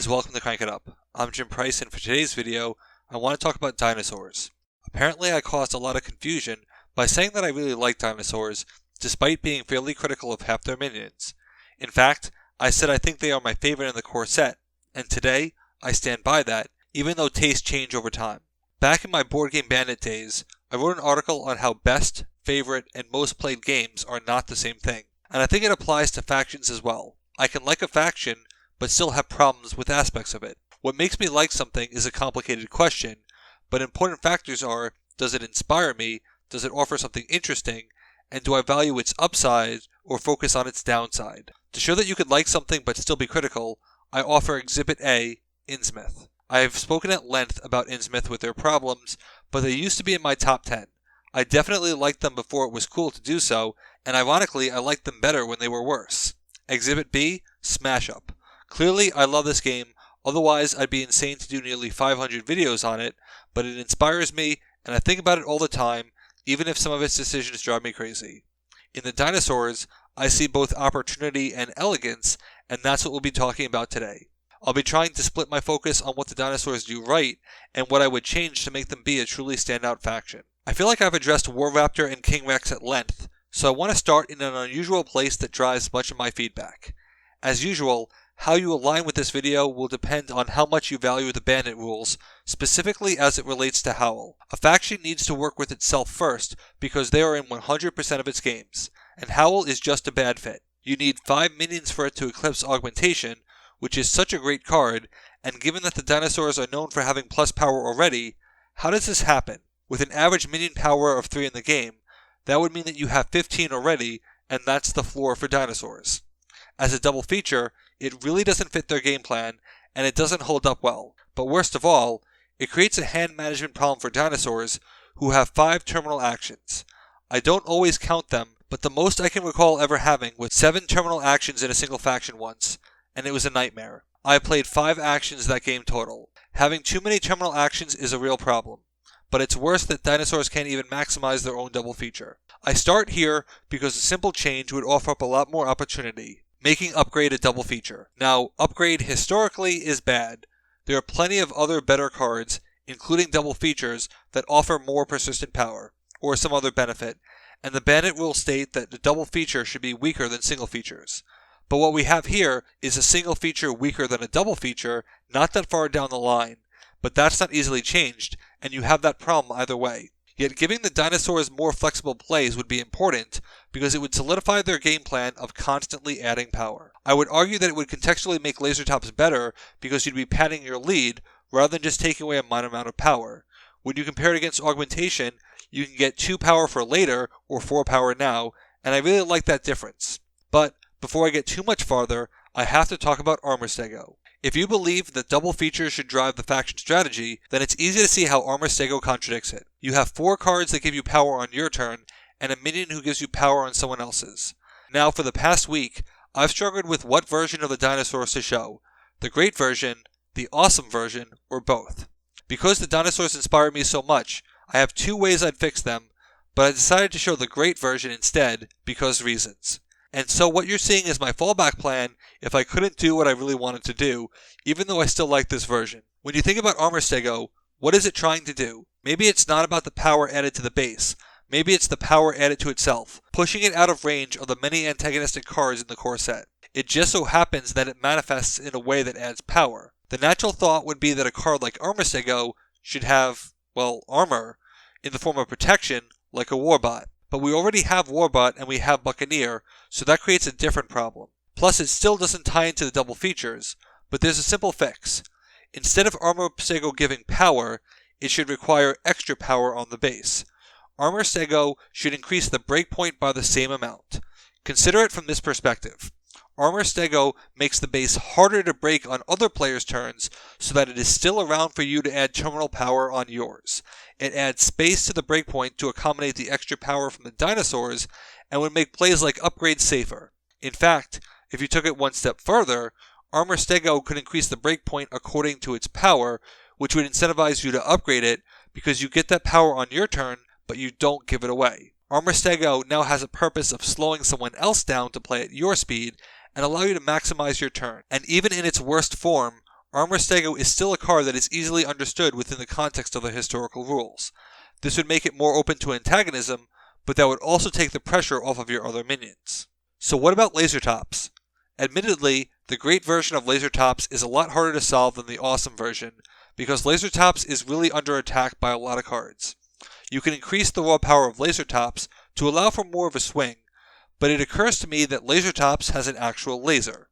guys, welcome to Crank It Up. I'm Jim Price, and for today's video, I want to talk about dinosaurs. Apparently I caused a lot of confusion by saying that I really like dinosaurs, despite being fairly critical of half their minions. In fact, I said I think they are my favorite in the core set, and today, I stand by that, even though tastes change over time. Back in my Board Game Bandit days, I wrote an article on how best, favorite, and most played games are not the same thing, and I think it applies to factions as well. I can like a faction, but still have problems with aspects of it. What makes me like something is a complicated question, but important factors are, does it inspire me, does it offer something interesting, and do I value its upside or focus on its downside? To show that you could like something but still be critical, I offer Exhibit A, Innsmouth. I have spoken at length about Innsmouth with their problems, but they used to be in my top 10. I definitely liked them before it was cool to do so, and ironically I liked them better when they were worse. Exhibit B, Smash Up. Clearly, I love this game, otherwise I'd be insane to do nearly 500 videos on it, but it inspires me, and I think about it all the time, even if some of its decisions drive me crazy. In the Dinosaurs, I see both opportunity and elegance, and that's what we'll be talking about today. I'll be trying to split my focus on what the Dinosaurs do right, and what I would change to make them be a truly standout faction. I feel like I've addressed War Raptor and King Rex at length, so I want to start in an unusual place that drives much of my feedback. As usual, how you align with this video will depend on how much you value the Bandit rules, specifically as it relates to Howl. A faction needs to work with itself first because they are in 100% of its games, and Howl is just a bad fit. You need 5 minions for it to eclipse Augmentation, which is such a great card, and given that the Dinosaurs are known for having plus power already, how does this happen? With an average minion power of 3 in the game, that would mean that you have 15 already, and that's the floor for Dinosaurs. As a double feature, it really doesn't fit their game plan, and it doesn't hold up well. But worst of all, it creates a hand management problem for Dinosaurs, who have 5 terminal actions. I don't always count them, but the most I can recall ever having was 7 terminal actions in a single faction once, and it was a nightmare. I played 5 actions that game total. Having too many terminal actions is a real problem, but it's worse that Dinosaurs can't even maximize their own double feature. I start here because a simple change would offer up a lot more opportunity. Making Upgrade a double feature. Now, Upgrade historically is bad. There are plenty of other better cards, including double features, that offer more persistent power, or some other benefit, and the Bandit rules state that the double feature should be weaker than single features. But what we have here is a single feature weaker than a double feature, not that far down the line, but that's not easily changed, and you have that problem either way. Yet giving the Dinosaurs more flexible plays would be important because it would solidify their game plan of constantly adding power. I would argue that it would contextually make Lasertops better because you'd be padding your lead rather than just taking away a minor amount of power. When you compare it against Augmentation, you can get 2 power for later or 4 power now, and I really like that difference. But before I get too much farther, I have to talk about Armor Stego. If you believe that double features should drive the faction strategy, then it's easy to see how Armor Stego contradicts it. You have 4 cards that give you power on your turn, and a minion who gives you power on someone else's. Now, for the past week, I've struggled with what version of the Dinosaurs to show. The great version, the awesome version, or both. Because the Dinosaurs inspired me so much, I have 2 ways I'd fix them, but I decided to show the great version instead because reasons. And so what you're seeing is my fallback plan if I couldn't do what I really wanted to do, even though I still like this version. When you think about Armor Stego, what is it trying to do? Maybe it's not about the power added to the base. Maybe it's the power added to itself, pushing it out of range of the many antagonistic cards in the core set. It just so happens that it manifests in a way that adds power. The natural thought would be that a card like Armor Stego should have, well, armor, in the form of protection, like a Warbot. But we already have Warbot and we have Buccaneer, so that creates a different problem. Plus, it still doesn't tie into the double features, but there's a simple fix. Instead of Armor Stego giving power, it should require extra power on the base. Armor Stego should increase the breakpoint by the same amount. Consider it from this perspective. Armor Stego makes the base harder to break on other players' turns so that it is still around for you to add terminal power on yours. It adds space to the breakpoint to accommodate the extra power from the Dinosaurs and would make plays like Upgrade safer. In fact, if you took it one step further, Armor Stego could increase the breakpoint according to its power, which would incentivize you to upgrade it because you get that power on your turn, but you don't give it away. Armor Stego now has a purpose of slowing someone else down to play at your speed and allow you to maximize your turn. And even in its worst form, Armor Stego is still a card that is easily understood within the context of the historical rules. This would make it more open to antagonism, but that would also take the pressure off of your other minions. So what about Lasertops? Admittedly, the great version of Lasertops is a lot harder to solve than the awesome version, because Lasertops is really under attack by a lot of cards. You can increase the raw power of Lasertops to allow for more of a swing, but it occurs to me that Lasertops has an actual laser.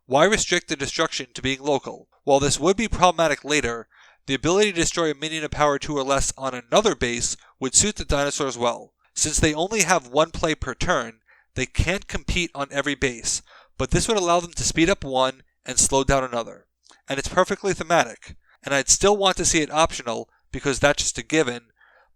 Why restrict the destruction to being local? While this would be problematic later, the ability to destroy a minion of power 2 or less on another base would suit the dinosaurs well. Since they only have one play per turn, they can't compete on every base, but this would allow them to speed up one and slow down another. And it's perfectly thematic, and I'd still want to see it optional because that's just a given,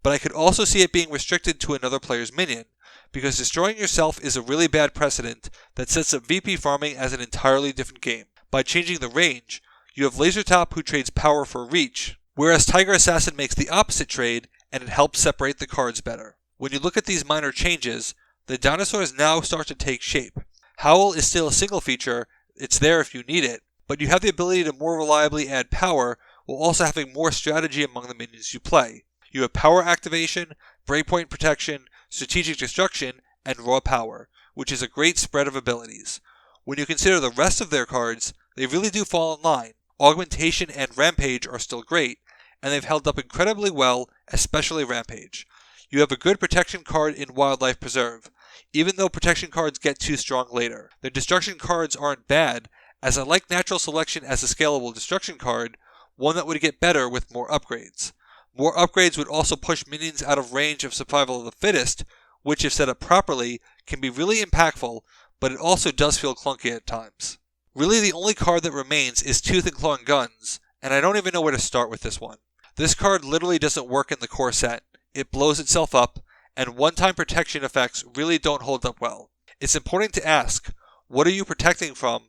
but I could also see it being restricted to another player's minion, because destroying yourself is a really bad precedent that sets up VP farming as an entirely different game. By changing the range, you have Lasertop who trades power for reach, whereas Tiger Assassin makes the opposite trade and it helps separate the cards better. When you look at these minor changes, the dinosaurs now start to take shape. Howl is still a single feature, it's there if you need it, but you have the ability to more reliably add power while also having more strategy among the minions you play. You have power activation, breakpoint protection, strategic destruction, and raw power, which is a great spread of abilities. When you consider the rest of their cards, they really do fall in line. Augmentation and Rampage are still great, and they've held up incredibly well, especially Rampage. You have a good protection card in Wildlife Preserve, even though protection cards get too strong later. Their destruction cards aren't bad, as I like Natural Selection as a scalable destruction card, one that would get better with more upgrades. More upgrades would also push minions out of range of Survival of the Fittest, which if set up properly, can be really impactful, but it also does feel clunky at times. Really the only card that remains is Tooth and Claw and Guns, and I don't even know where to start with this one. This card literally doesn't work in the core set, it blows itself up, and one-time protection effects really don't hold up well. It's important to ask, what are you protecting from,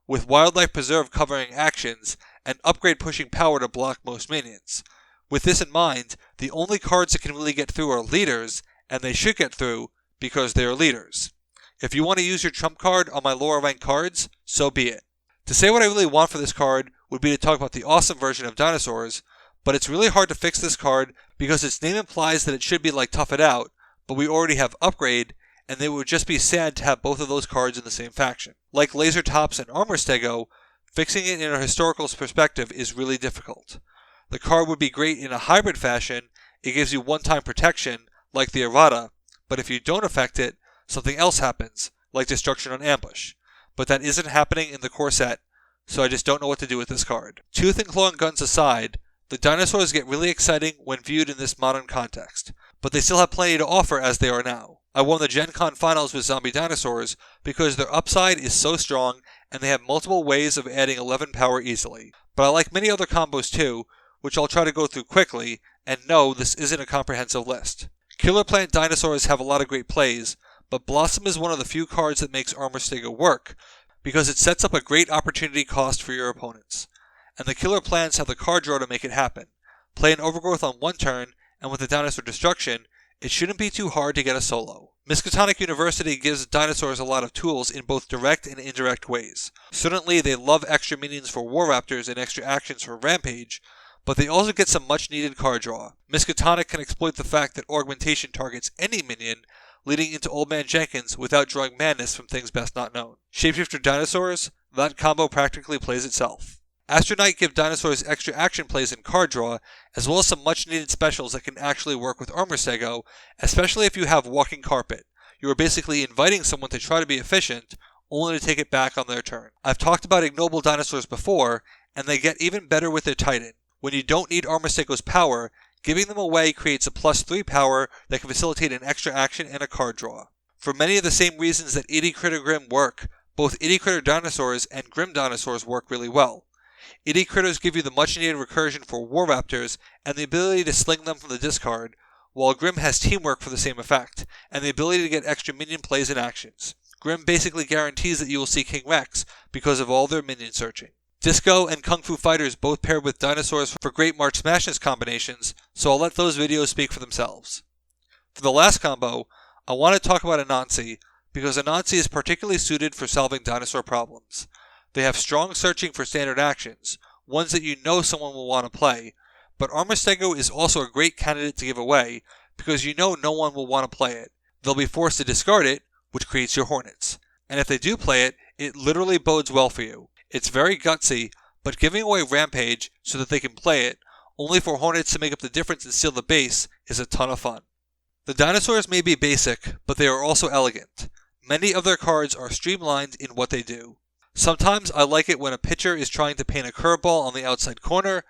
with Wildlife Preserve covering actions, and Upgrade pushing power to block most minions? With this in mind, the only cards that can really get through are leaders, and they should get through because they are leaders. If you want to use your trump card on my lower ranked cards, so be it. To say what I really want for this card would be to talk about the awesome version of Dinosaurs, but it's really hard to fix this card because its name implies that it should be like Tough It Out, but we already have Upgrade, and it would just be sad to have both of those cards in the same faction. Like Lasertops and Armor Stego, fixing it in a historical perspective is really difficult. The card would be great in a hybrid fashion, it gives you one-time protection, like the Errata, but if you don't affect it, something else happens, like Destruction on Ambush. But that isn't happening in the core set, so I just don't know what to do with this card. Tooth and Claw and Guns aside, the dinosaurs get really exciting when viewed in this modern context, but they still have plenty to offer as they are now. I won the Gen Con finals with Zombie Dinosaurs because their upside is so strong and they have multiple ways of adding 11 power easily. But I like many other combos too, which I'll try to go through quickly, and no, this isn't a comprehensive list. Killer Plant Dinosaurs have a lot of great plays, but Blossom is one of the few cards that makes Armor Stego work, because it sets up a great opportunity cost for your opponents. And the Killer Plants have the card draw to make it happen. Play an Overgrowth on one turn, and with the Dinosaur Destruction, it shouldn't be too hard to get a solo. Miskatonic University gives dinosaurs a lot of tools in both direct and indirect ways. Certainly they love extra minions for War Raptors and extra actions for Rampage, but they also get some much needed card draw. Miskatonic can exploit the fact that Augmentation targets any minion, leading into Old Man Jenkins without drawing madness from things best not known. Shapeshifter Dinosaurs, that combo practically plays itself. Astronite give dinosaurs extra action plays and card draw, as well as some much needed specials that can actually work with Armor Stego, especially if you have Walking Carpet. You are basically inviting someone to try to be efficient, only to take it back on their turn. I've talked about ignoble dinosaurs before, and they get even better with their Titan. When you don't need Armor Stego's power, giving them away creates a +3 power that can facilitate an extra action and a card draw. For many of the same reasons that Itty Critter Grim work, both Itty Critter Dinosaurs and Grim Dinosaurs work really well. Itty Critters give you the much needed recursion for War Raptors and the ability to sling them from the discard, while Grim has teamwork for the same effect, and the ability to get extra minion plays and actions. Grim basically guarantees that you will see King Rex because of all their minion searching. Disco and Kung Fu Fighters both pair with dinosaurs for great March Smashness combinations, so I'll let those videos speak for themselves. For the last combo, I want to talk about Anansi, because Anansi is particularly suited for solving dinosaur problems. They have strong searching for standard actions, ones that you know someone will want to play, but Armor Stego is also a great candidate to give away because you know no one will want to play it. They'll be forced to discard it, which creates your Hornets. And if they do play it, it literally bodes well for you. It's very gutsy, but giving away Rampage so that they can play it, only for Hornets to make up the difference and steal the base, is a ton of fun. The Dinosaurs may be basic, but they are also elegant. Many of their cards are streamlined in what they do. Sometimes I like it when a pitcher is trying to paint a curveball on the outside corner,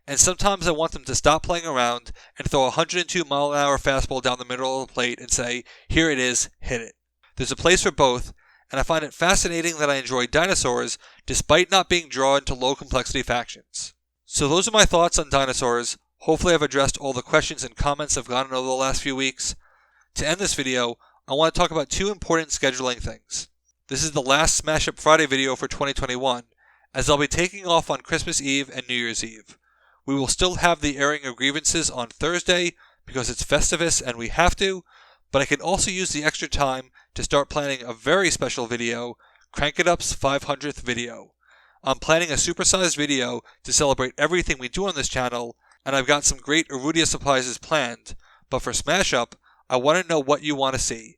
and sometimes I want them to stop playing around and throw a 102-mile-an-hour fastball down the middle of the plate and say, "Here it is, hit it." There's a place for both, and I find it fascinating that I enjoy Dinosaurs despite not being drawn to low-complexity factions. So those are my thoughts on Dinosaurs. Hopefully I've addressed all the questions and comments I've gotten over the last few weeks. To end this video, I want to talk about two important scheduling things. This is the last Smash Up Friday video for 2021, as I'll be taking off on Christmas Eve and New Year's Eve. We will still have the airing of grievances on Thursday because it's Festivus and we have to, but I can also use the extra time to start planning a very special video, Crank It Up's 500th video. I'm planning a supersized video to celebrate everything we do on this channel, and I've got some great Erudia surprises planned, but for Smash Up, I want to know what you want to see.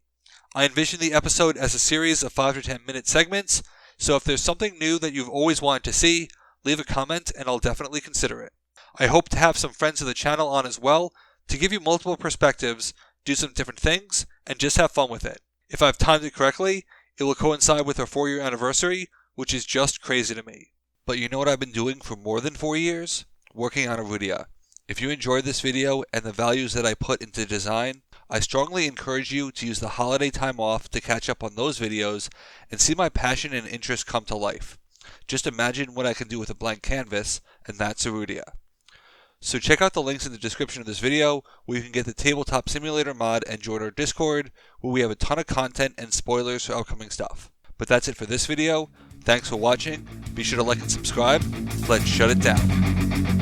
I envision the episode as a series of 5 to 10 minute segments, so if there's something new that you've always wanted to see, leave a comment and I'll definitely consider it. I hope to have some friends of the channel on as well, to give you multiple perspectives, do some different things, and just have fun with it. If I've timed it correctly, it will coincide with our 4-year anniversary, which is just crazy to me. But you know what I've been doing for more than 4 years? Working on Erudia. If you enjoyed this video and the values that I put into design, I strongly encourage you to use the holiday time off to catch up on those videos and see my passion and interest come to life. Just imagine what I can do with a blank canvas, and that's Erudia. So check out the links in the description of this video where you can get the Tabletop Simulator mod and join our Discord where we have a ton of content and spoilers for upcoming stuff. But that's it for this video. Thanks for watching. Be sure to like and subscribe. Let's shut it down.